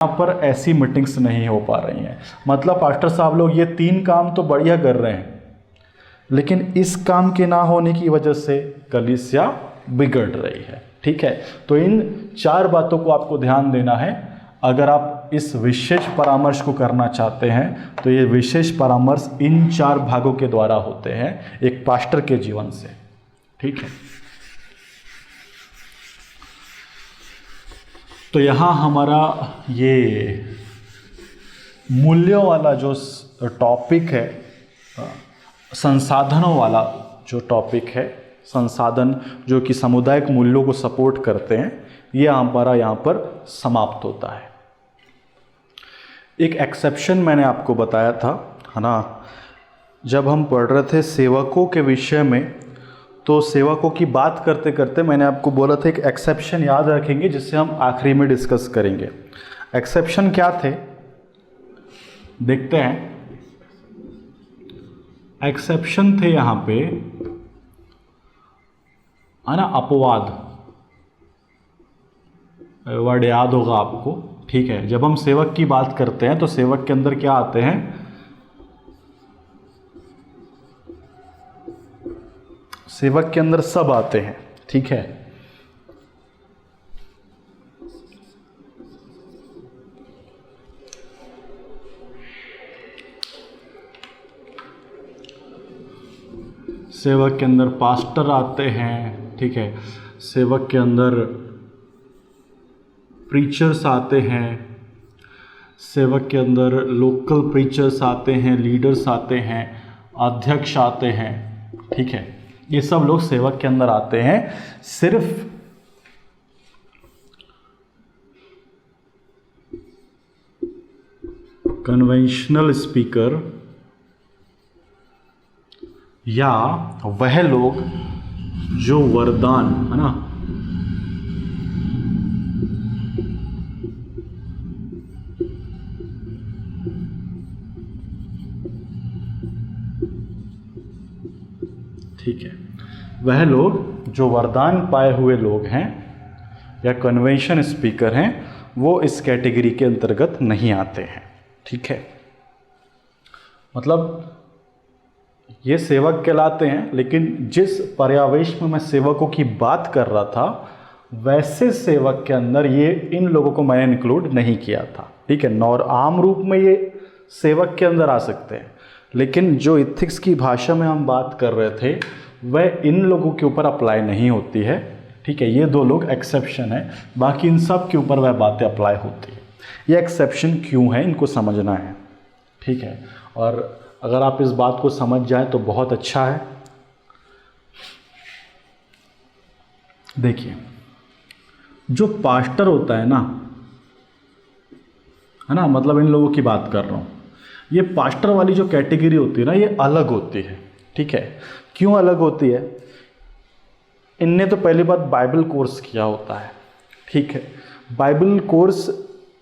यहाँ पर ऐसी मीटिंग्स नहीं हो पा रही हैं। मतलब पास्टर साहब लोग ये 3 काम तो बढ़िया कर रहे हैं, लेकिन इस काम के ना होने की वजह से कलीसिया बिगड़ रही है। ठीक है, तो इन 4 बातों को आपको ध्यान देना है। अगर आप इस विशेष परामर्श को करना चाहते हैं तो ये विशेष परामर्श इन 4 भागों के द्वारा होते हैं एक पास्टर के जीवन से। ठीक है, तो यहाँ हमारा ये मूल्यों वाला जो टॉपिक है, संसाधनों वाला जो टॉपिक है, संसाधन जो कि सामुदायिक मूल्यों को सपोर्ट करते हैं, ये हमारा यहाँ पर समाप्त होता है। एक एक्सेप्शन मैंने आपको बताया था, है ना, जब हम पढ़ रहे थे सेवकों के विषय में, तो सेवकों की बात करते करते मैंने आपको बोला था एक एक्सेप्शन याद रखेंगे जिससे हम आखिरी में डिस्कस करेंगे। एक्सेप्शन क्या थे देखते हैं। एक्सेप्शन थे यहाँ पे, है ना, अपवाद, वर्ड याद होगा आपको। ठीक है, जब हम सेवक की बात करते हैं तो सेवक के अंदर क्या आते हैं, सेवक के अंदर सब आते हैं। ठीक है, सेवक के अंदर पास्टर आते हैं। ठीक है, सेवक के अंदर प्रीचर्स आते हैं, सेवक के अंदर लोकल प्रीचर्स आते हैं, लीडर्स आते हैं, अध्यक्ष आते हैं। ठीक है, ये सब लोग सेवक के अंदर आते हैं। सिर्फ कन्वेंशनल स्पीकर या वह लोग जो वरदान, है ना, ठीक है, वह लोग जो वरदान पाए हुए लोग हैं या कन्वेंशन स्पीकर हैं, वो इस कैटेगरी के अंतर्गत नहीं आते हैं। ठीक है, मतलब ये सेवक कहलाते हैं, लेकिन जिस पर्यावेश में मैं सेवकों की बात कर रहा था वैसे सेवक के अंदर ये इन लोगों को मैंने इंक्लूड नहीं किया था। ठीक है, और आम रूप में ये सेवक के अंदर आ सकते हैं, लेकिन जो इथिक्स की भाषा में हम बात कर रहे थे वह इन लोगों के ऊपर अप्लाई नहीं होती है। ठीक है, ये 2 लोग एक्सेप्शन है, बाकी इन सब के ऊपर वह बातें अप्लाई होती है। ये एक्सेप्शन क्यों है, इनको समझना है। ठीक है, और अगर आप इस बात को समझ जाए तो बहुत अच्छा है। देखिए, जो पास्टर होता है ना, है ना, मतलब इन लोगों की बात कर रहा हूँ, ये पास्टर वाली जो कैटेगरी होती है ना, ये अलग होती है। ठीक है, क्यों अलग होती है? इनने तो पहली बात बाइबल कोर्स किया होता है। ठीक है, बाइबल कोर्स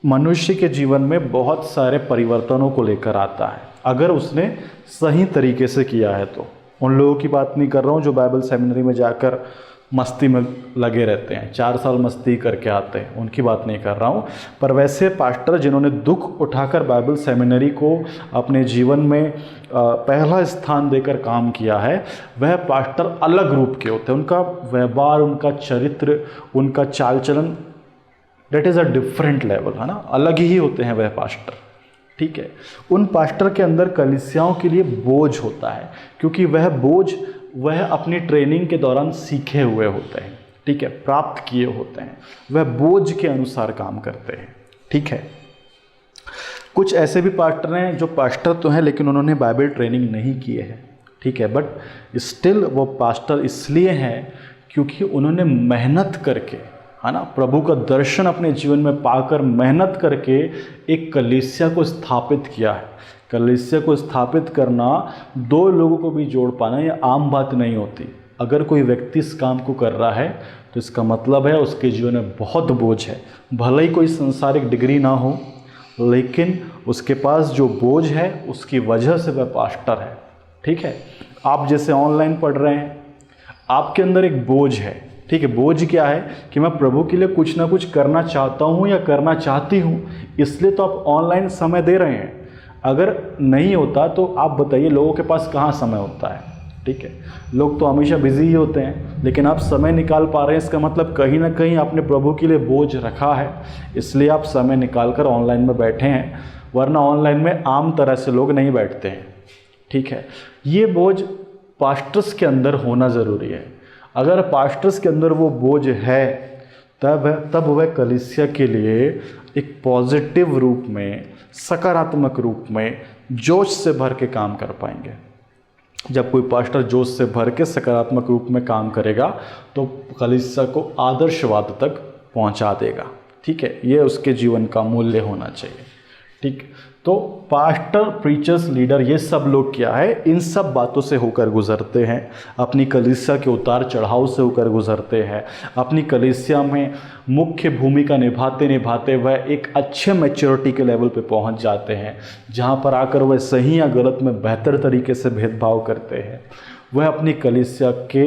मनुष्य के जीवन में बहुत सारे परिवर्तनों को लेकर आता है, अगर उसने सही तरीके से किया है तो। उन लोगों की बात नहीं कर रहा हूँ जो बाइबल सेमिनरी में जाकर मस्ती में लगे रहते हैं, 4 साल मस्ती करके आते हैं, उनकी बात नहीं कर रहा हूँ। पर वैसे पास्टर जिन्होंने दुख उठाकर बाइबल सेमिनरी को अपने जीवन में पहला स्थान देकर काम किया है, वह पास्टर अलग रूप के होते हैं। उनका व्यवहार, उनका चरित्र, उनका चाल चलन, that is a different level, है ना, अलग ही होते हैं वह पास्टर। ठीक है, उन पास्टर के अंदर कलीसियाओं के लिए बोझ होता है, क्योंकि वह बोझ वह अपनी ट्रेनिंग के दौरान सीखे हुए होते हैं। ठीक है, प्राप्त किए होते हैं, वह बोझ के अनुसार काम करते हैं। ठीक है, कुछ ऐसे भी पास्टर हैं जो पास्टर तो हैं लेकिन उन्होंने बाइबल ट्रेनिंग नहीं की है। ठीक है, बट स्टिल वो पास्टर इसलिए हैं क्योंकि उन्होंने मेहनत करके, है ना, प्रभु का दर्शन अपने जीवन में पाकर मेहनत करके एक कलीसिया को स्थापित किया है। कलीसिया को स्थापित करना, 2 लोगों को भी जोड़ पाना, ये आम बात नहीं होती। अगर कोई व्यक्ति इस काम को कर रहा है तो इसका मतलब है उसके जीवन में बहुत बोझ है। भले ही कोई संसारिक डिग्री ना हो, लेकिन उसके पास जो बोझ है उसकी वजह से वह पास्टर है। ठीक है, आप जैसे ऑनलाइन पढ़ रहे हैं, आपके अंदर एक बोझ है। ठीक है। बोझ क्या है कि मैं प्रभु के लिए कुछ ना कुछ करना चाहता हूँ या करना चाहती हूँ, इसलिए तो आप ऑनलाइन समय दे रहे हैं। अगर नहीं होता तो आप बताइए लोगों के पास कहाँ समय होता है, ठीक है। लोग तो हमेशा बिजी ही होते हैं, लेकिन आप समय निकाल पा रहे हैं, इसका मतलब कहीं ना कहीं आपने प्रभु के लिए बोझ रखा है, इसलिए आप समय निकाल कर ऑनलाइन में बैठे हैं, वरना ऑनलाइन में आम तरह से लोग नहीं बैठते हैं, ठीक है। ये बोझ पास्टर्स के अंदर होना ज़रूरी है। अगर पास्टर्स के अंदर वो बोझ है तब वह कलीसिया के लिए एक पॉजिटिव रूप में, सकारात्मक रूप में जोश से भर के काम कर पाएंगे। जब कोई पास्टर जोश से भर के सकारात्मक रूप में काम करेगा तो कलीसिया को आदर्शवाद तक पहुंचा देगा, ठीक है। ये उसके जीवन का मूल्य होना चाहिए, ठीक। तो पास्टर, प्रीचर्स, लीडर, ये सब लोग क्या है, इन सब बातों से होकर गुजरते हैं, अपनी कलीसिया के उतार चढ़ाव से होकर गुजरते हैं, अपनी कलीसिया में मुख्य भूमिका निभाते निभाते वह एक अच्छे मैच्योरिटी के लेवल पे पहुंच जाते हैं, जहां पर आकर वह सही या गलत में बेहतर तरीके से भेदभाव करते हैं। वह अपनी कलीसिया के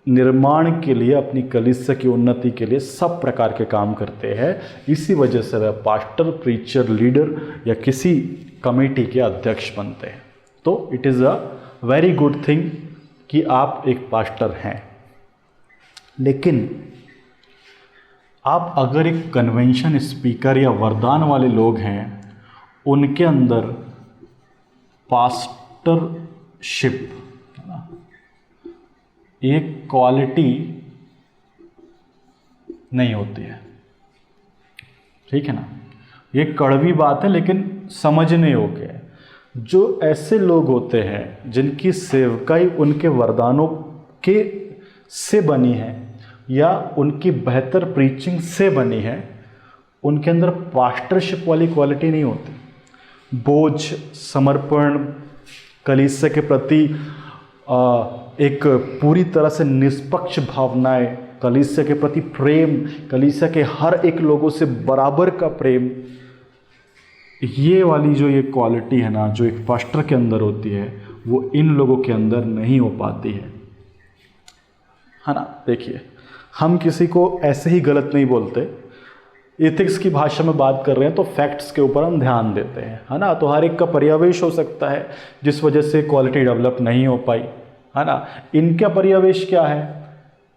निर्माण के लिए, अपनी कलीसिया की उन्नति के लिए सब प्रकार के काम करते हैं। इसी वजह से वह पास्टर, प्रीचर, लीडर या किसी कमेटी के अध्यक्ष बनते हैं। तो it is a very good thing कि आप एक पास्टर हैं। लेकिन आप अगर एक कन्वेंशन स्पीकर या वरदान वाले लोग हैं, उनके अंदर पास्टरशिप एक क्वालिटी नहीं होती है, ठीक है ना। ये कड़वी बात है लेकिन समझने योग्य है। जो ऐसे लोग होते हैं जिनकी सेवकाई उनके वरदानों के से बनी है या उनकी बेहतर प्रीचिंग से बनी है, उनके अंदर पास्टरशिप वाली क्वालिटी नहीं होती। बोझ, समर्पण, कलीसिया के प्रति एक पूरी तरह से निष्पक्ष भावनाएं, कलीसिया के प्रति प्रेम, कलीसिया के हर एक लोगों से बराबर का प्रेम, ये वाली जो ये क्वालिटी है ना, जो एक पास्टर के अंदर होती है, वो इन लोगों के अंदर नहीं हो पाती है ना। देखिए, हम किसी को ऐसे ही गलत नहीं बोलते। एथिक्स की भाषा में बात कर रहे हैं तो फैक्ट्स के ऊपर हम ध्यान देते हैं, है ना। तो हर एक का पर्यवेश हो सकता है जिस वजह से क्वालिटी डेवलप नहीं हो पाई, है ना। इनका पर्यवेश क्या है,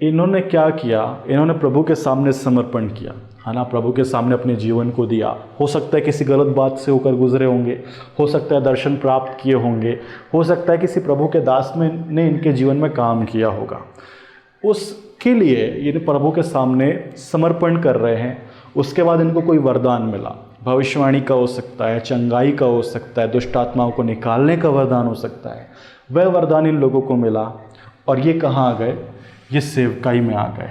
इन्होंने क्या किया, इन्होंने प्रभु के सामने समर्पण किया, है ना। प्रभु के सामने अपने जीवन को दिया। हो सकता है किसी गलत बात से होकर गुजरे होंगे, हो सकता है दर्शन प्राप्त किए होंगे, हो सकता है किसी प्रभु के दास ने इनके जीवन में काम किया होगा। उसके लिए ये प्रभु के सामने समर्पण कर रहे हैं। उसके बाद इनको कोई वरदान मिला, भविष्यवाणी का हो सकता है, चंगाई का हो सकता है, दुष्ट आत्माओं को निकालने का वरदान हो सकता है। वह वरदान इन लोगों को मिला और ये कहाँ आ गए, ये सेवकाई में आ गए।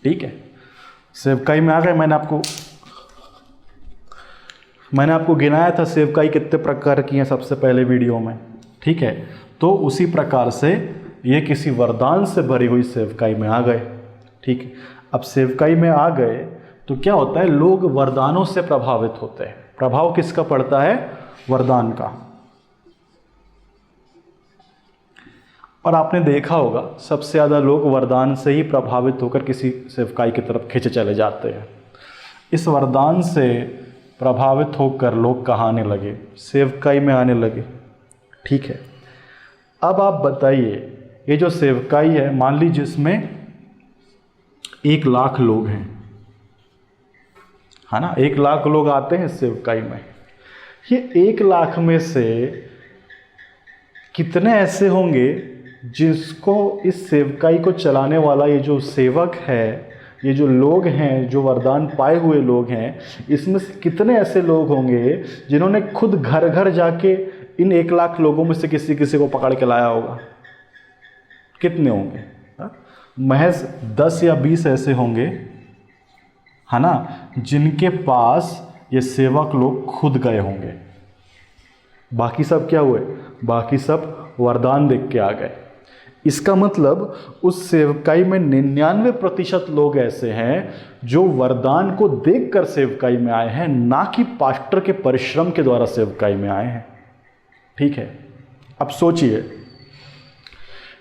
ठीक है, सेवकाई में आ गए। मैंने आपको गिनाया था सेवकाई कितने प्रकार की हैं सबसे पहले वीडियो में, ठीक है। तो उसी प्रकार से ये किसी वरदान से भरी हुई सेवकाई में आ गए, ठीक है। अब सेवकाई में आ गए तो क्या होता है, लोग वरदानों से प्रभावित होते हैं। प्रभाव किसका पड़ता है, वरदान का। और आपने देखा होगा सबसे ज़्यादा लोग वरदान से ही प्रभावित होकर किसी सेवकाई की तरफ खिंचे चले जाते हैं। इस वरदान से प्रभावित होकर लोग कहाँ आने लगे, सेवकाई में आने लगे, ठीक है। अब आप बताइए, ये जो सेवकाई है, मान लीजिए इसमें 1 लाख लोग हैं, है ना। 1 लाख लोग आते हैं सेवकाई में। ये 1 लाख में से कितने ऐसे होंगे जिसको इस सेवकाई को चलाने वाला ये जो सेवक है, ये जो लोग हैं, जो वरदान पाए हुए लोग हैं, इसमें से कितने ऐसे लोग होंगे जिन्होंने खुद घर घर जाके इन 1 लाख लोगों में से किसी किसी को पकड़ के लाया होगा। कितने होंगे, महज 10 या 20 ऐसे होंगे, है ना, जिनके पास ये सेवक लोग खुद गए होंगे। बाकी सब क्या हुए, बाकी सब वरदान देख के आ गए। इसका मतलब उस सेवकाई में 99% लोग ऐसे हैं जो वरदान को देखकर सेवकाई में आए हैं, ना कि पास्टर के परिश्रम के द्वारा सेवकाई में आए हैं, ठीक है। अब सोचिए,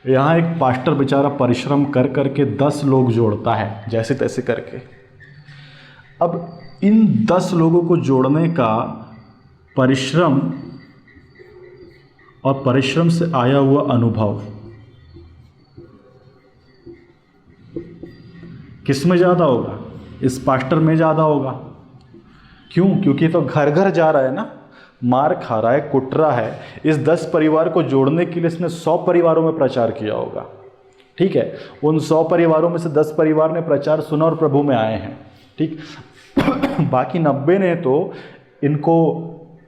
यहाँ एक पास्टर बेचारा परिश्रम कर करके 10 लोग जोड़ता है जैसे तैसे करके। अब इन 10 लोगों को जोड़ने का परिश्रम और परिश्रम से आया हुआ अनुभव किस में ज़्यादा होगा? इस पास्टर में ज़्यादा होगा। क्यों? क्योंकि तो घर घर जा रहा है ना, मार खा रहा है, कुट रहा है। इस 10 परिवार को जोड़ने के लिए इसने 100 परिवारों में प्रचार किया होगा। ठीक है, उन 100 परिवारों में से 10 परिवार ने प्रचार सुना और प्रभु में आए हैं। ठीक बाकी 90 ने तो इनको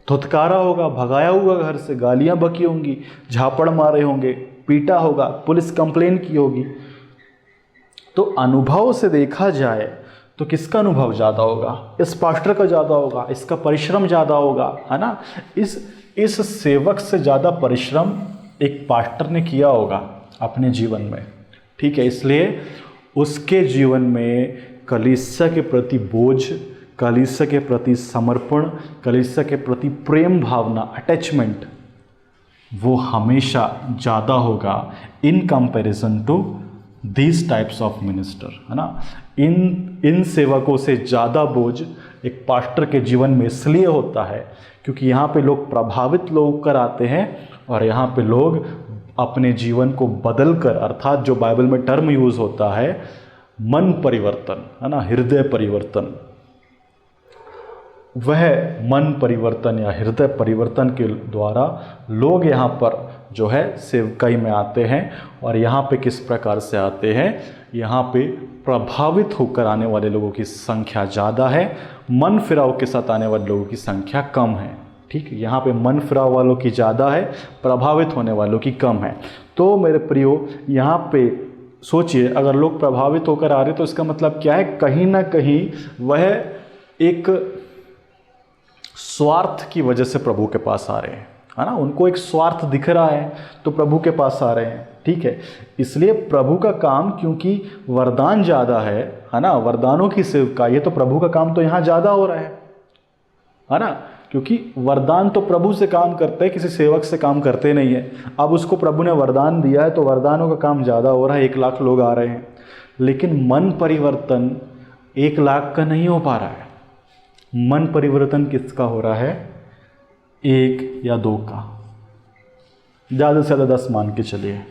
धुतकारा होगा, भगाया होगा घर से, गालियां बकी होंगी, झापड़ मारे होंगे, पीटा होगा, पुलिस कंप्लेन की होगी। तो अनुभव से देखा जाए तो किसका अनुभव ज़्यादा होगा? इस पास्टर का ज़्यादा होगा, इसका परिश्रम ज़्यादा होगा, है ना। इस सेवक से ज़्यादा परिश्रम एक पास्टर ने किया होगा अपने जीवन में। ठीक है, इसलिए उसके जीवन में कलीसिया के प्रति बोझ, कलीसिया के प्रति समर्पण, कलीसिया के प्रति प्रेम भावना, अटैचमेंट, वो हमेशा ज़्यादा होगा in comparison to these types of minister, है ना। इन सेवकों से ज़्यादा बोझ एक पास्टर के जीवन में इसलिए होता है क्योंकि यहाँ पे लोग प्रभावित लोग कर आते हैं और यहाँ पे लोग अपने जीवन को बदल कर, अर्थात जो बाइबल में टर्म यूज़ होता है मन परिवर्तन, है ना, हृदय परिवर्तन, वह मन परिवर्तन या हृदय परिवर्तन के द्वारा लोग यहाँ पर जो है सेवकाई में आते हैं। और यहाँ पे किस प्रकार से आते हैं? यहाँ पे प्रभावित होकर आने वाले लोगों की संख्या ज़्यादा है, मन फिराव के साथ आने वाले लोगों की संख्या कम है। ठीक, यहाँ पे मन फिराव वालों की ज़्यादा है, प्रभावित होने वालों की कम है। तो मेरे प्रियो, यहाँ पे सोचिए, अगर लोग प्रभावित होकर आ रहे तो इसका मतलब क्या है? कहीं ना कहीं वह एक स्वार्थ की वजह से प्रभु के पास आ रहे हैं, है ना। उनको एक स्वार्थ दिख रहा है तो प्रभु के पास आ रहे हैं। ठीक है, इसलिए प्रभु का काम, क्योंकि वरदान ज़्यादा है ना, वरदानों की सेवकाई है, तो प्रभु का काम तो यहाँ ज़्यादा हो रहा है ना। क्योंकि वरदान तो प्रभु से काम करते हैं, किसी सेवक से काम करते नहीं है। अब उसको प्रभु ने वरदान दिया है तो वरदानों का काम ज़्यादा हो रहा है, 1 लाख लोग आ रहे हैं। लेकिन मन परिवर्तन 1 लाख का नहीं हो पा रहा है। मन परिवर्तन किसका हो रहा है? 1 या 2 का, ज़्यादा से ज़्यादा 10 मान के चलिए।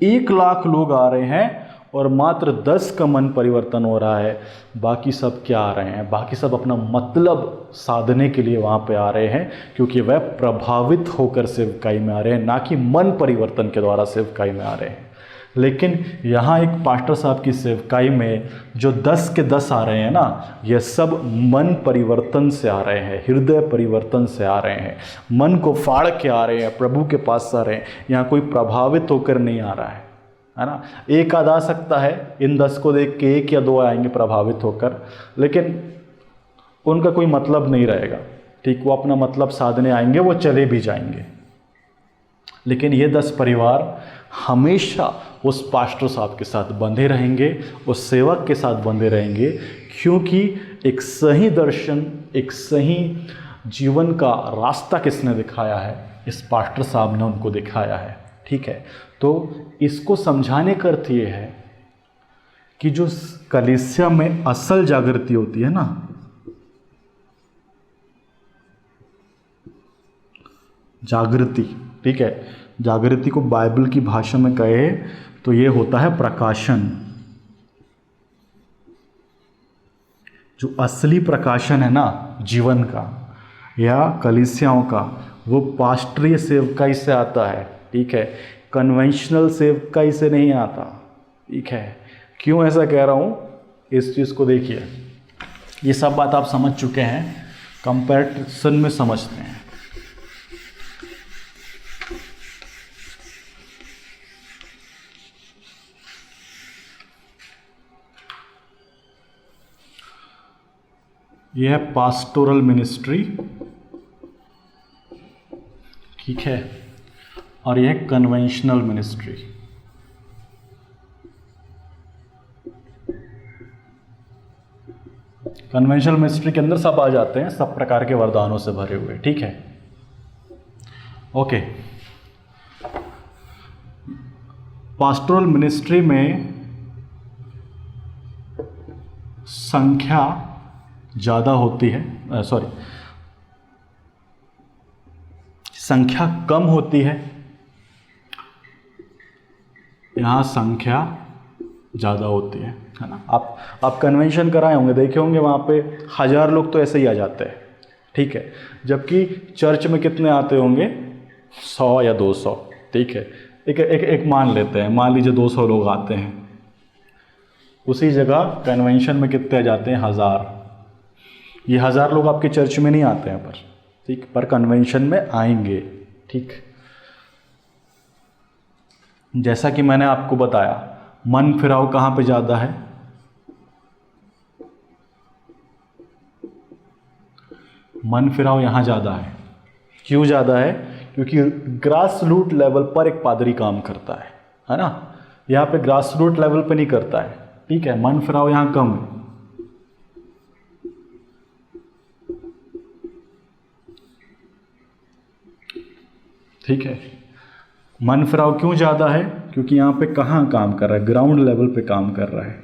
1 लाख लोग आ रहे हैं और मात्र 10 का मन परिवर्तन हो रहा है। बाकी सब क्या आ रहे हैं? बाकी सब अपना मतलब साधने के लिए वहाँ पे आ रहे हैं, क्योंकि वह प्रभावित होकर सेवकाई में आ रहे हैं, ना कि मन परिवर्तन के द्वारा सेवकाई में आ रहे हैं। लेकिन यहाँ एक पास्टर साहब की सेवकाई में जो 10 के 10 आ रहे हैं ना, ये सब मन परिवर्तन से आ रहे हैं, हृदय परिवर्तन से आ रहे हैं, मन को फाड़ के आ रहे हैं, प्रभु के पास आ रहे हैं। यहाँ कोई प्रभावित होकर नहीं आ रहा है ना। एक आध आ सकता है, इन 10 को देख के 1 या 2 आएंगे प्रभावित होकर, लेकिन उनका कोई मतलब नहीं रहेगा। ठीक, वो अपना मतलब साधने आएंगे, वो चले भी जाएंगे। लेकिन ये 10 परिवार हमेशा उस पास्टर साहब के साथ बंधे रहेंगे, उस सेवक के साथ बंधे रहेंगे, क्योंकि एक सही दर्शन, एक सही जीवन का रास्ता किसने दिखाया है? इस पास्टर साहब ने उनको दिखाया है। ठीक है, तो इसको समझाने का अर्थ ये है कि जो कलीसिया में असल जागृति होती है ना, जागृति, ठीक है, जागृति को बाइबल की भाषा में कहे तो ये होता है प्रकाशन। जो असली प्रकाशन है ना जीवन का या कलीसियाओं का, वो पास्टरीय सेवकाई से आता है। ठीक है, कन्वेंशनल सेवकाई से नहीं आता। ठीक है, क्यों ऐसा कह रहा हूँ? इस चीज़ को देखिए, ये सब बात आप समझ चुके हैं, कंपैरिजन में समझते हैं। यह है पास्टोरल मिनिस्ट्री, ठीक है, और यह कन्वेंशनल मिनिस्ट्री। कन्वेंशनल मिनिस्ट्री के अंदर सब आ जाते हैं, सब प्रकार के वरदानों से भरे हुए। ठीक है, ओके, पास्टोरल मिनिस्ट्री में संख्या ज़्यादा होती है, संख्या कम होती है, यहाँ संख्या ज़्यादा होती है ना। आप कन्वेंशन कराए होंगे, देखे होंगे, वहाँ पे 1000 लोग तो ऐसे ही आ जाते हैं, ठीक है, जबकि चर्च में कितने आते होंगे, 100 या 200, ठीक है। एक मान लेते हैं, मान लीजिए 200 लोग आते हैं, उसी जगह कन्वेंशन में कितने आ जाते हैं, 1000। ये 1000 लोग आपके चर्च में नहीं आते हैं पर, ठीक, पर कन्वेंशन में आएंगे, ठीक। जैसा कि मैंने आपको बताया, मन फिराव कहाँ पे ज़्यादा है, मन फिराव यहाँ ज़्यादा है। क्यों ज़्यादा है? क्योंकि ग्रास रूट लेवल पर एक पादरी काम करता है ना। यहाँ पे ग्रास रूट लेवल पे नहीं करता है, ठीक है, मन फिराव यहाँ कम है। ठीक है, मन फिराव क्यों ज़्यादा है? क्योंकि यहाँ पे कहाँ काम कर रहा है, ग्राउंड लेवल पे काम कर रहा है।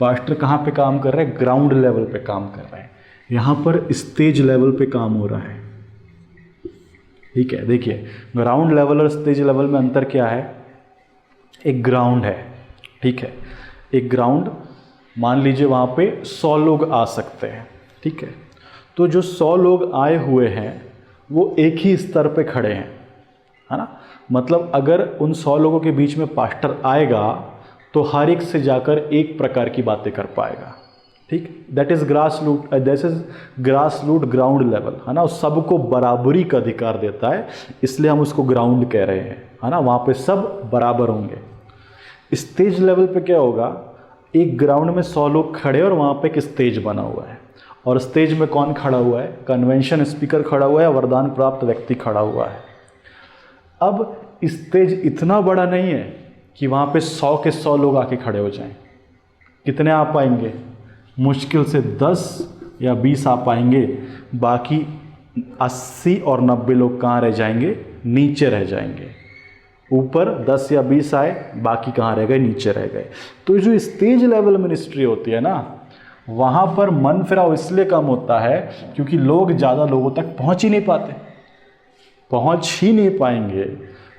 पास्टर कहाँ पे काम कर रहा है, ग्राउंड लेवल पे काम कर रहा है। यहाँ पर स्टेज लेवल पे काम हो रहा है, ठीक है। देखिए, ग्राउंड लेवल और स्टेज लेवल में अंतर क्या है? एक ग्राउंड है, ठीक है, एक ग्राउंड, मान लीजिए वहाँ पे 100 लोग आ सकते हैं, ठीक है। तो जो 100 लोग आए हुए हैं वो एक ही स्तर पे खड़े हैं, है ना। मतलब अगर उन 100 लोगों के बीच में पास्टर आएगा तो हर एक से जाकर एक प्रकार की बातें कर पाएगा, ठीक। That is grass root ground level, है ना। सबको बराबरी का अधिकार देता है, इसलिए हम उसको ग्राउंड कह रहे हैं, है ना। वहाँ पे सब बराबर होंगे। स्टेज लेवल पे क्या होगा, एक ग्राउंड में 100 लोग खड़े और वहाँ पे एक स्टेज बना हुआ है, और स्टेज में कौन खड़ा हुआ है? कन्वेंशन स्पीकर खड़ा हुआ है, वरदान प्राप्त व्यक्ति खड़ा हुआ है। अब स्टेज इतना बड़ा नहीं है कि वहाँ पे 100 के 100 लोग आके खड़े हो जाएं। कितने आ पाएंगे? मुश्किल से 10 या 20 आ पाएंगे, बाकी 80 और 90 लोग कहाँ रह जाएंगे? नीचे रह जाएंगे। ऊपर 10 या 20 आए, बाकी कहाँ रह गए? नीचे रह गए। तो जो स्टेज लेवल मिनिस्ट्री होती है ना, वहाँ पर मन फिराव इसलिए कम होता है क्योंकि लोग ज़्यादा लोगों तक पहुँच ही नहीं पाते, पहुँच ही नहीं पाएंगे,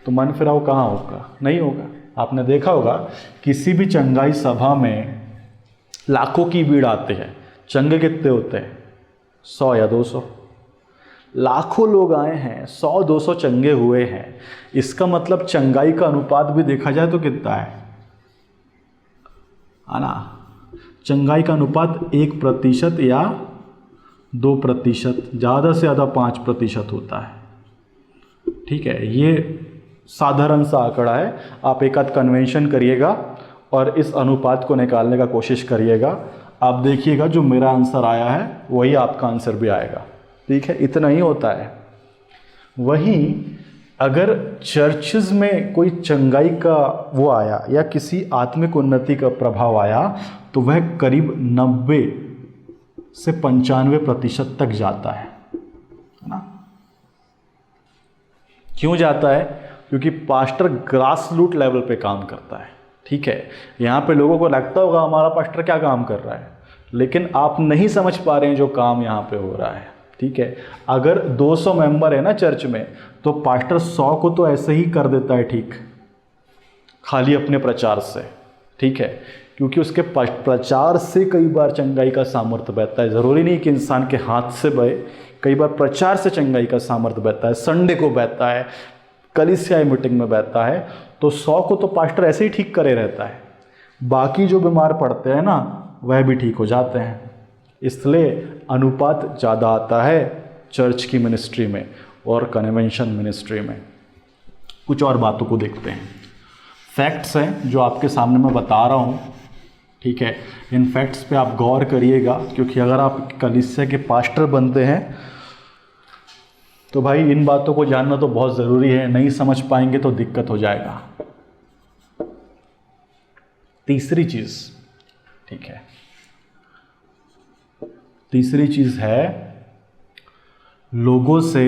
तो मन फिराव कहाँ होगा? नहीं होगा। आपने देखा होगा किसी भी चंगाई सभा में लाखों की भीड़ आते हैं, चंगे कितने होते हैं? 100 या 200। लाखों लोग आए हैं, 100-200 चंगे हुए हैं, इसका मतलब चंगाई का अनुपात भी देखा जाए तो कितना है ना। चंगाई का अनुपात 1% या 2%, ज़्यादा से ज़्यादा 5% होता है, ठीक है। ये साधारण सा आंकड़ा है। आप एक आध कन्वेंशन करिएगा और इस अनुपात को निकालने का कोशिश करिएगा, आप देखिएगा जो मेरा आंसर आया है वही आपका आंसर भी आएगा, ठीक है। इतना ही होता है। वहीं अगर चर्चेज में कोई चंगाई का वो आया या किसी आत्मिक उन्नति का प्रभाव आया तो वह करीब 90 से 95% तक जाता है ना। क्यों जाता है? क्योंकि पास्टर ग्रास रूट लेवल पे काम करता है, ठीक है। यहाँ पे लोगों को लगता होगा हमारा पास्टर क्या काम कर रहा है, लेकिन आप नहीं समझ पा रहे हैं जो काम यहाँ पे हो रहा है, ठीक है। अगर 200 मेंबर है ना चर्च में, तो पास्टर 100 को तो ऐसे ही कर देता है, ठीक, खाली अपने प्रचार से, ठीक है। क्योंकि उसके प्रचार से कई बार चंगाई का सामर्थ्य बहता है। ज़रूरी नहीं कि इंसान के हाथ से बहे, कई बार प्रचार से चंगाई का सामर्थ्य बहता है, संडे को बहता है, कलीसिया मीटिंग में बहता है। तो 100 को तो पास्टर ऐसे ही ठीक करे रहता है, बाकी जो बीमार पड़ते हैं ना वह भी ठीक हो जाते हैं। इसलिए अनुपात ज़्यादा आता है चर्च की मिनिस्ट्री में और कन्वेंशन मिनिस्ट्री में। कुछ और बातों को देखते हैं। फैक्ट्स हैं जो आपके सामने मैं बता रहा हूँ, ठीक है। इन फैक्ट्स पे आप गौर करिएगा, क्योंकि अगर आप कलीसिया के पास्टर बनते हैं तो भाई इन बातों को जानना तो बहुत ज़रूरी है। नहीं समझ पाएंगे तो दिक्कत हो जाएगा। तीसरी चीज़, ठीक है, तीसरी चीज़ है लोगों से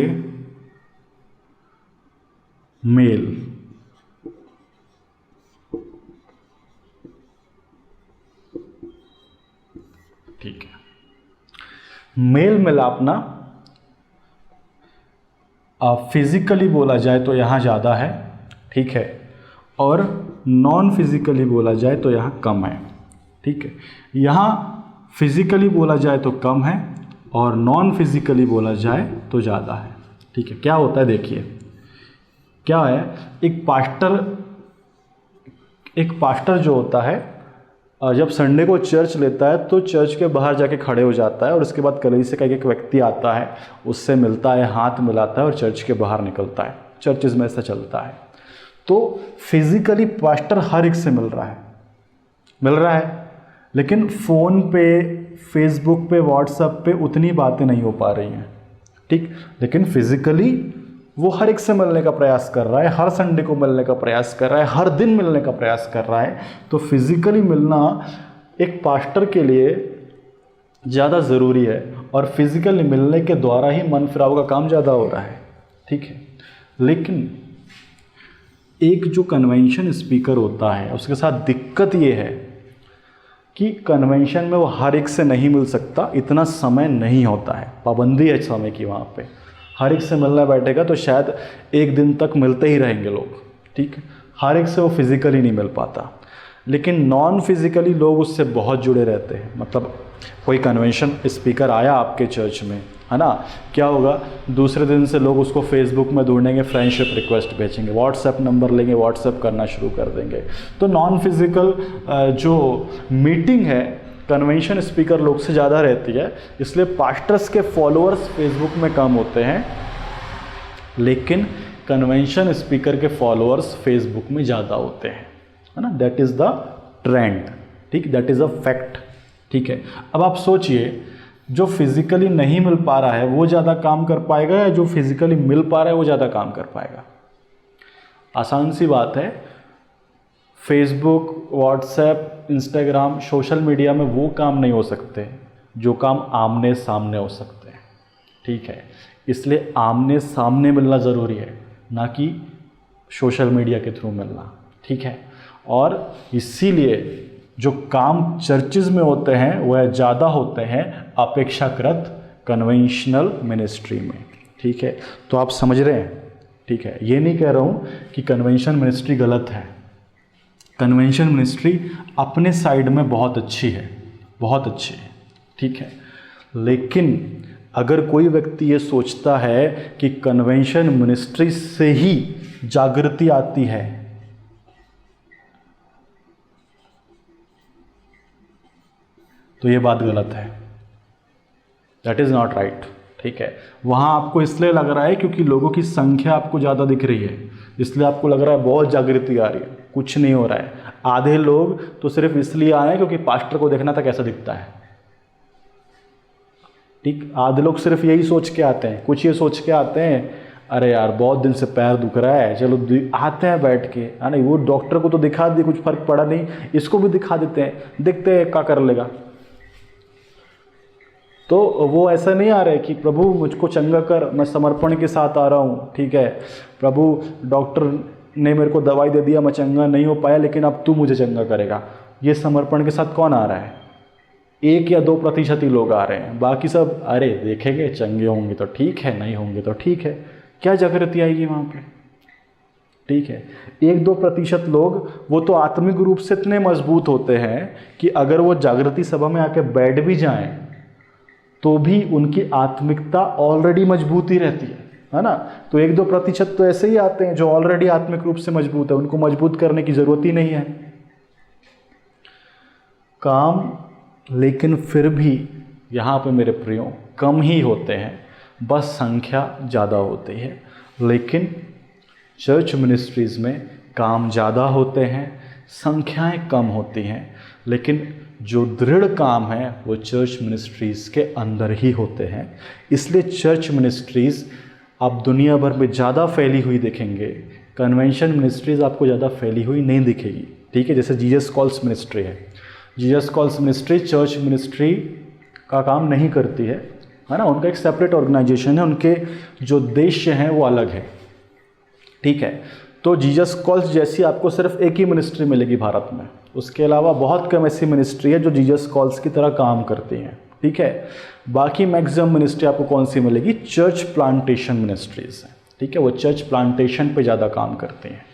मेल। ठीक है, मेल मिलापना फिजिकली बोला जाए तो यहाँ ज़्यादा है, ठीक है, और नॉन फिजिकली बोला जाए तो यहाँ कम है, ठीक है। यहाँ फिजिकली बोला जाए तो कम है और नॉन फिजिकली बोला जाए तो ज़्यादा है, ठीक है। क्या होता है देखिए, क्या है, एक पास्टर जो होता है जब संडे को चर्च लेता है तो चर्च के बाहर जाके खड़े हो जाता है और उसके बाद कलीसिया का एक व्यक्ति आता है, उससे मिलता है, हाथ मिलाता है और चर्च के बाहर निकलता है। चर्चेज में ऐसा चलता है। तो फिजिकली पास्टर हर एक से मिल रहा है, लेकिन फ़ोन पे, फेसबुक पे, व्हाट्सएप पे उतनी बातें नहीं हो पा रही हैं, ठीक। लेकिन फिजिकली वो हर एक से मिलने का प्रयास कर रहा है, हर संडे को मिलने का प्रयास कर रहा है, हर दिन मिलने का प्रयास कर रहा है। तो फिजिकली मिलना एक पास्टर के लिए ज़्यादा ज़रूरी है और फिजिकली मिलने के द्वारा ही मन फिराव का काम ज़्यादा हो रहा है, ठीक है। लेकिन एक जो कन्वेंशन स्पीकर होता है उसके साथ दिक्कत ये है कि कन्वेंशन में वो हर एक से नहीं मिल सकता, इतना समय नहीं होता है, पाबंदी है समय की। वहाँ पे हर एक से मिलना बैठेगा तो शायद एक दिन तक मिलते ही रहेंगे लोग, ठीक है। हर एक से वो फिज़िकली नहीं मिल पाता। लेकिन नॉन फिज़िकली लोग उससे बहुत जुड़े रहते हैं। मतलब कोई कन्वेंशन स्पीकर आया आपके चर्च में, है ना, क्या होगा, दूसरे दिन से लोग उसको फेसबुक में ढूंढेंगे, फ्रेंडशिप रिक्वेस्ट भेजेंगे, व्हाट्सएप नंबर लेंगे, व्हाट्सएप करना शुरू कर देंगे। तो नॉन फिज़िकल जो मीटिंग है कन्वेंशन स्पीकर लोग से ज़्यादा रहती है, इसलिए पास्टर्स के फॉलोअर्स फेसबुक में कम होते हैं, लेकिन कन्वेंशन स्पीकर के फॉलोअर्स फेसबुक में ज़्यादा होते हैं, है ना। दैट इज़ द ट्रेंड, ठीक, दैट इज़ अ फैक्ट, ठीक है। अब आप सोचिए, जो फिज़िकली नहीं मिल पा रहा है वो ज़्यादा काम कर पाएगा या जो फिज़िकली मिल पा रहा है वो ज़्यादा काम कर पाएगा? आसान सी बात है, Facebook, WhatsApp, Instagram, social media में वो काम नहीं हो सकते जो काम आमने सामने हो सकते हैं, ठीक है। इसलिए आमने सामने मिलना ज़रूरी है, ना कि सोशल मीडिया के थ्रू मिलना, ठीक है। और इसीलिए जो काम चर्चेज में होते हैं वह ज़्यादा होते हैं अपेक्षाकृत कन्वेंशनल मिनिस्ट्री में, ठीक है। तो आप समझ रहे हैं, ठीक है। ये नहीं कह रहा हूँ कि कन्वेंशन मिनिस्ट्री गलत है। कन्वेंशन मिनिस्ट्री अपने साइड में बहुत अच्छी है, बहुत अच्छी है, ठीक है। लेकिन अगर कोई व्यक्ति ये सोचता है कि कन्वेंशन मिनिस्ट्री से ही जागृति आती है, तो ये बात गलत है। दैट इज़ नॉट राइट, ठीक है। वहाँ आपको इसलिए लग रहा है क्योंकि लोगों की संख्या आपको ज़्यादा दिख रही है, इसलिए आपको लग रहा है बहुत जागृति आ रही है। कुछ नहीं हो रहा है। आधे लोग तो सिर्फ इसलिए आए क्योंकि पास्टर को देखना था कैसा दिखता है, ठीक। आधे लोग सिर्फ यही सोच के आते हैं, कुछ ये सोच के आते हैं, अरे यार बहुत दिन से पैर दुख रहा है, चलो आते हैं बैठ के, है ना, वो डॉक्टर को तो दिखा दी, कुछ फर्क पड़ा नहीं, इसको भी दिखा देते हैं, देखते हैं क्या कर लेगा। तो वो ऐसा नहीं आ रहा है कि प्रभु मुझको चंगा कर, मैं समर्पण के साथ आ रहा हूँ, ठीक है, प्रभु डॉक्टर ने मेरे को दवाई दे दिया, मैं चंगा नहीं हो पाया, लेकिन अब तू मुझे चंगा करेगा। ये समर्पण के साथ कौन आ रहा है? 1 या 2% ही लोग आ रहे हैं, बाकी सब अरे देखेंगे, चंगे होंगे तो ठीक है, नहीं होंगे तो ठीक है। क्या जागृति आएगी वहाँ पे, ठीक है। 1-2% लोग वो तो आत्मिक रूप से इतने मजबूत होते हैं कि अगर वो जागृति सभा में आके बैठ भी जाएं तो भी उनकी आत्मिकता ऑलरेडी मजबूत ही रहती है ना। तो 1-2% तो ऐसे ही आते हैं जो ऑलरेडी आत्मिक रूप से मजबूत है, उनको मजबूत करने की ज़रूरत ही नहीं है। काम लेकिन फिर भी यहाँ पे मेरे प्रियो कम ही होते हैं, बस संख्या ज़्यादा होती है। लेकिन चर्च मिनिस्ट्रीज़ में काम ज़्यादा होते हैं, संख्याएं कम होती हैं, लेकिन जो दृढ़ काम है वो चर्च मिनिस्ट्रीज़ के अंदर ही होते हैं। इसलिए चर्च मिनिस्ट्रीज़ आप दुनिया भर में ज़्यादा फैली हुई देखेंगे, कन्वेंशन मिनिस्ट्रीज़ आपको ज़्यादा फैली हुई नहीं दिखेगी, ठीक है। जैसे जीसस कॉल्स मिनिस्ट्री है, Jesus calls ministry church ministry का काम नहीं करती है ना, उनका एक सेपरेट ऑर्गेनाइजेशन है, उनके जो उद्देश्य हैं वो अलग है, ठीक है। तो जीसस कॉल्स जैसी आपको सिर्फ एक ही मिनिस्ट्री मिलेगी भारत में, उसके अलावा बहुत कम ऐसी मिनिस्ट्री है जो जीसस कॉल्स की तरह काम करती हैं, ठीक है। बाकी मैक्सिमम मिनिस्ट्री आपको कौन सी मिलेगी, चर्च प्लांटेशन मिनिस्ट्रीज हैं, ठीक है। वो चर्च प्लांटेशन पे ज़्यादा काम करते हैं,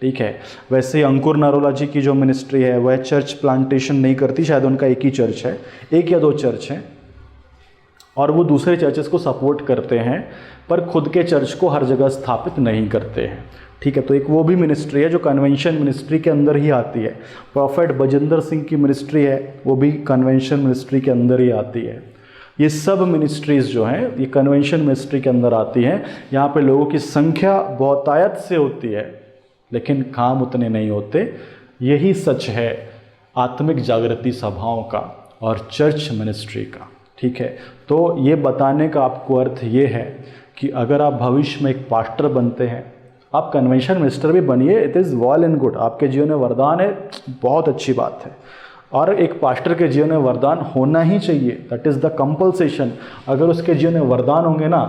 ठीक है। वैसे ही अंकुर नरोला जी की जो मिनिस्ट्री है वह चर्च प्लांटेशन नहीं करती, शायद उनका एक ही चर्च है, एक या दो चर्च हैं, और वो दूसरे चर्चेस को सपोर्ट करते हैं पर खुद के चर्च को हर जगह स्थापित नहीं करते हैं, ठीक है। तो एक वो भी मिनिस्ट्री है जो कन्वेंशन मिनिस्ट्री के अंदर ही आती है। प्रॉफेट बजिंदर सिंह की मिनिस्ट्री है, वो भी कन्वेंशन मिनिस्ट्री के अंदर ही आती है। ये सब मिनिस्ट्रीज़ जो हैं ये कन्वेंशन मिनिस्ट्री के अंदर आती हैं। यहाँ पे लोगों की संख्या बहुतायत से होती है लेकिन काम उतने नहीं होते। यही सच है आत्मिक जागृति सभाओं का और चर्च मिनिस्ट्री का, ठीक है। तो ये बताने का आपको अर्थ ये है कि अगर आप भविष्य में एक पास्टर बनते हैं, आप कन्वेंशन मिनिस्टर भी बनिए, it is well and good, आपके जीवन में वरदान है, बहुत अच्छी बात है। और एक पास्टर के जीवन में वरदान होना ही चाहिए, दैट इज़ द कंपल्सेशन। अगर उसके जीवन में वरदान होंगे ना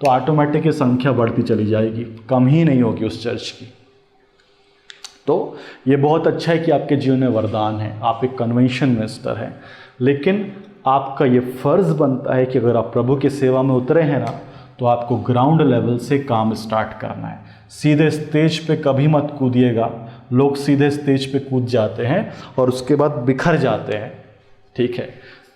तो ऑटोमेटिक संख्या बढ़ती चली जाएगी, कम ही नहीं होगी उस चर्च की। तो ये बहुत अच्छा है कि आपके जीवन में वरदान है, आप एक कन्वेंशन मिनिस्टर हैं, लेकिन आपका ये फ़र्ज़ बनता है कि अगर आप प्रभु की सेवा में उतरे हैं ना तो आपको ग्राउंड लेवल से काम स्टार्ट करना है। सीधे स्टेज पे कभी मत कूदिएगा, लोग सीधे स्टेज पे कूद जाते हैं और उसके बाद बिखर जाते हैं, ठीक है।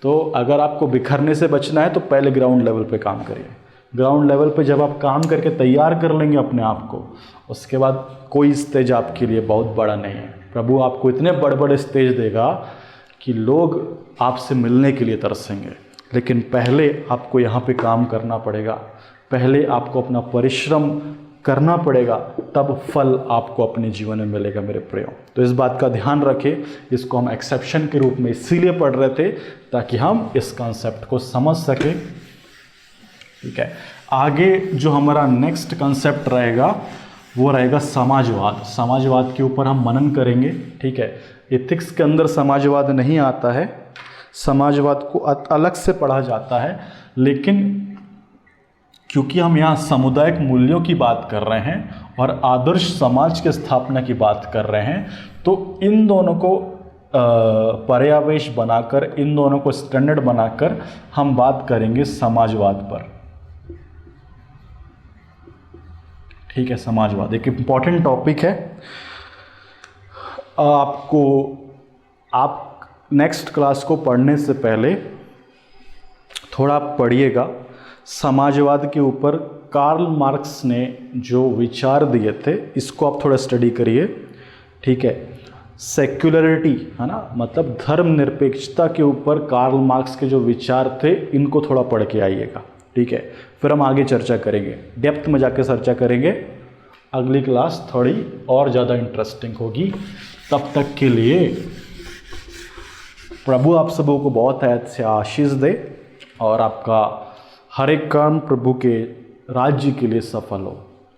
तो अगर आपको बिखरने से बचना है तो पहले ग्राउंड लेवल पे काम करिए। ग्राउंड लेवल पे जब आप काम करके तैयार कर लेंगे अपने आप को, उसके बाद कोई स्टेज आपके लिए बहुत बड़ा नहीं है। प्रभु आपको इतने बड़े बड़े स्टेज देगा कि लोग आपसे मिलने के लिए तरसेंगे, लेकिन पहले आपको यहाँ पे काम करना पड़ेगा, पहले आपको अपना परिश्रम करना पड़ेगा, तब फल आपको अपने जीवन में मिलेगा मेरे प्रियो। तो इस बात का ध्यान रखें। इसको हम एक्सेप्शन के रूप में इसीलिए पढ़ रहे थे ताकि हम इस कॉन्सेप्ट को समझ सकें, ठीक है। आगे जो हमारा नेक्स्ट कॉन्सेप्ट रहेगा वो रहेगा समाजवाद। समाजवाद के ऊपर हम मनन करेंगे, ठीक है। एथिक्स के अंदर समाजवाद नहीं आता है, समाजवाद को अलग से पढ़ा जाता है, लेकिन क्योंकि हम यहाँ सामुदायिक मूल्यों की बात कर रहे हैं और आदर्श समाज की स्थापना की बात कर रहे हैं, तो इन दोनों को पर्यावेश बनाकर, इन दोनों को स्टैंडर्ड बनाकर हम बात करेंगे समाजवाद पर, ठीक है। समाजवाद एक इम्पॉर्टेंट टॉपिक है। आप नेक्स्ट क्लास को पढ़ने से पहले थोड़ा पढ़िएगा समाजवाद के ऊपर। कार्ल मार्क्स ने जो विचार दिए थे इसको आप थोड़ा स्टडी करिए, ठीक है। सेक्युलरिटी है ना, मतलब धर्मनिरपेक्षता के ऊपर कार्ल मार्क्स के जो विचार थे इनको थोड़ा पढ़ के आइएगा, ठीक है। फिर हम आगे चर्चा करेंगे, डेप्थ में जाके चर्चा करेंगे। अगली क्लास थोड़ी और ज़्यादा इंटरेस्टिंग होगी। तब तक के लिए प्रभु आप सबों को बहुत आयत से आशीष दे और आपका हर एक काम प्रभु के राज्य के लिए सफल हो।